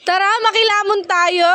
Tara, makilamon tayo!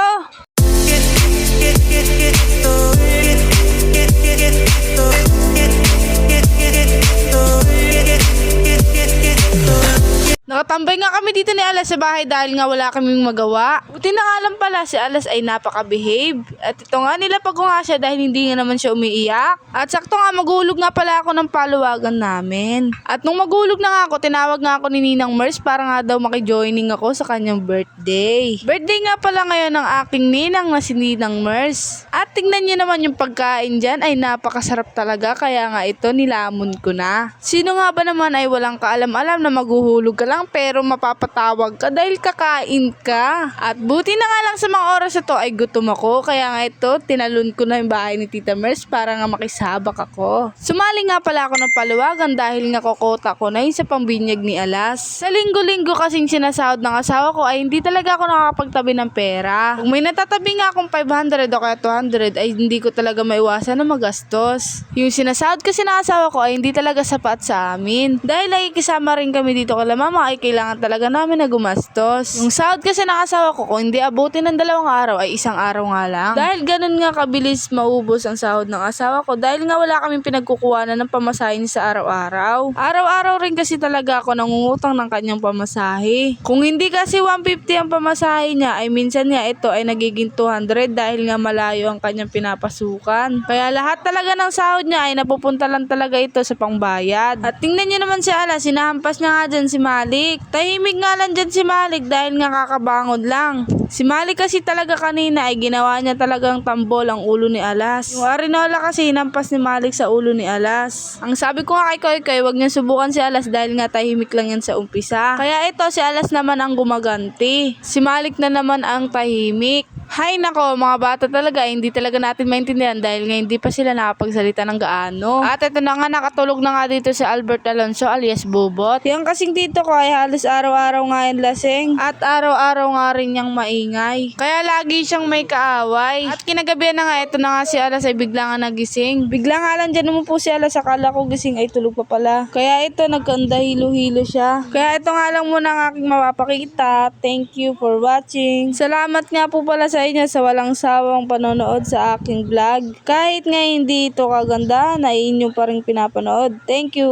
Nakatambay nga kami dito ni Alas sa bahay dahil nga wala kaming magawa. Buti na nga lang pala si Alas ay napaka-behave. At ito nga nilapag ko nga siya dahil hindi nga naman siya umiiyak. At sakto nga maghulog nga pala ako ng paluwagan namin. At nung maghulog na nga ako, tinawag nga ako ni Ninang Mers para nga daw makijoining ako sa kanyang birthday. Birthday nga pala ngayon ng aking ninang na si Ninang Mers. At tingnan niyo naman yung pagkain dyan ay napakasarap talaga kaya nga ito nilamon ko na. Sino nga ba naman ay walang kaalam-alam na maghuhulog ka lang pero mapapatawag ka dahil kakain ka. At buti na nga lang sa mga oras na to ay gutom ako kaya nga ito tinalon ko na yung bahay ni Tita Mers para nga makisabak ako. Sumali nga pala ako ng paluwagan dahil nga kokota ko na yun sa pambinyag ni Alas. Sa linggo-linggo kasing sinasahod ng asawa ko ay hindi talaga ako nakakapagtabi ng pera. Kung may natatabi nga akong 500 o kaya 200 ay hindi ko talaga maiwasan na magastos. Yung sinasahod kasi ng asawa ko ay hindi talaga sapat sa amin. Dahil nakikisama rin kami dito kala mama ay kailangan talaga namin na gumastos. Yung sahod kasi ng asawa ko kung hindi abutin ng 2 araw ay 1 araw nga lang. Dahil ganun nga kabilis maubos ang sahod ng asawa ko dahil nga wala kaming pinagkukuhanan ng pamasahe sa araw-araw. Araw-araw rin kasi talaga ako nangungutang ng kanyang pamasahe. Kung hindi kasi 150 ang pamasahe niya ay minsan nga ito ay nagiging 200 dahil nga malayo ang kanyang pinapasukan. Kaya lahat talaga ng sahod niya ay napupunta lang talaga ito sa pangbayad. At tingnan niyo naman si Ala, sinahampas niya nga dyan si Malik. Tahimik nga lang dyan si Malik dahil nga kakabangod lang. Si Malik kasi talaga kanina ay ginawa niya talagang tambol ang ulo ni Alas. Yung Arinola kasi hinampas ni Malik sa ulo ni Alas. Ang sabi ko nga kay Koy Koy, wag niya subukan si Alas dahil nga tahimik lang yan sa umpisa. Kaya ito si Alas naman ang gumaganti. Si Malik na naman ang tahimik. Hay nako, mga bata talaga, hindi talaga natin maintindihan dahil nga hindi pa sila nakapagsalita ng gaano. At ito na nga, nakatulog na nga dito si Albert Alonso alias Bobot. Yung kasing dito ko ay halos araw-araw nga yan lasing at araw-araw nga rin niyang maingay. Kaya lagi siyang may kaaway. At kinagabi na nga, ito na nga si Alas ay bigla nga nagising. Bigla nga lang dyan naman po si Alas, akala ko gising ay tulog pa pala. Kaya ito, nagkanda hilo-hilo siya. Kaya ito nga lang muna ang aking mapapakita. Thank you for watching. Salamat nga po pala sa inyo sa walang sawang panonood sa aking vlog. Kahit nga hindi ito kaganda, na inyo pa rin pinapanood. Thank you.